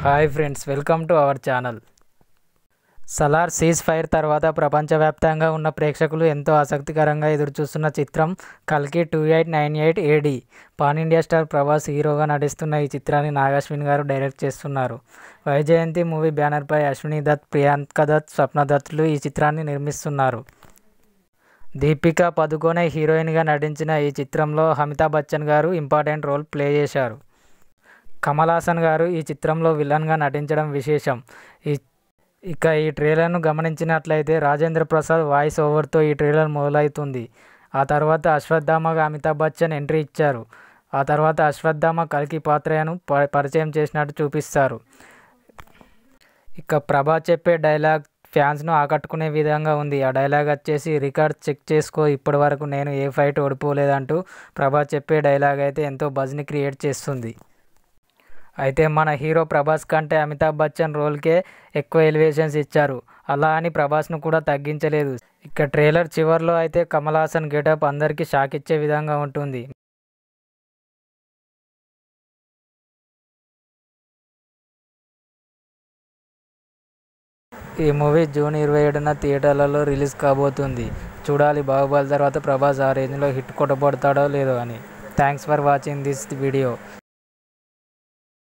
Hi friends, welcome to our channel. Salaar cease fire తర్వాత ప్రపంచవ్యాప్తంగా ఉన్న ప్రేక్షకులు ఎంతో ఆసక్తికరంగా ఎదురుచూస్తున్న చిత్రం కల్కి 2898 AD. Pan India star Prabhas హీరోగా నటిస్తున్న ఈ చిత్రాన్ని నాగశ్విన్ గారు డైరెక్ట్ చేస్తున్నారు. వైజయంతి మూవీ బ్యానర్పై అశ్విని దత్, ప్రియాంక దత్, స్వప్న దత్లు ఈ చిత్రాన్ని నిర్మిస్తున్నారు. దీపికా పదుకొనె హీరోయిన్గా నటించిన ఈ చిత్రంలో అమితాబ్ బచ్చన్ గారు ఇంపార్టెంట్ రోల్ ప్లే చేశారు. కమల్ హాసన్ గారు ఈ చిత్రంలో విలన్గా నటించడం విశేషం. ఇక ఈ ట్రైలర్ను గమనించినట్లయితే రాజేంద్ర ప్రసాద్ వాయిస్ ఓవర్తో ఈ ట్రైలర్ మొదలవుతుంది. ఆ తర్వాత అశ్వత్థామగా అమితాబ్ బచ్చన్ ఎంట్రీ ఇచ్చారు. ఆ తర్వాత అశ్వత్థామ కల్కి పాత్రను పరిచయం చేసినట్టు చూపిస్తారు. ఇక ప్రభాస్ చెప్పే డైలాగ్ ఫ్యాన్స్ను ఆకట్టుకునే విధంగా ఉంది. ఆ డైలాగ్ వచ్చేసి, రికార్డ్ చెక్ చేసుకో, ఇప్పటి వరకు నేను ఏ ఫైట్ ఓడిపోలేదంటూ ప్రభాస్ చెప్పే డైలాగ్ అయితే ఎంతో బజ్ని క్రియేట్ చేస్తుంది. అయితే మన హీరో ప్రభాస్ కంటే అమితాబ్ బచ్చన్ రోల్కే ఎక్కువ ఎలివేషన్స్ ఇచ్చారు. అలా అని ప్రభాస్ను కూడా తగ్గించలేదు. ఇక ట్రైలర్ చివర్లో అయితే కమల్ హాసన్ గెటప్ అందరికీ షాక్ ఇచ్చే విధంగా ఉంటుంది. ఈ మూవీ జూన్ 27న థియేటర్లలో రిలీజ్ కాబోతుంది. చూడాలి బాహుబలి తర్వాత ప్రభాస్ ఆ రేంజ్లో హిట్ కొట్టబడతాడో లేదో అని. Thanks for watching this video.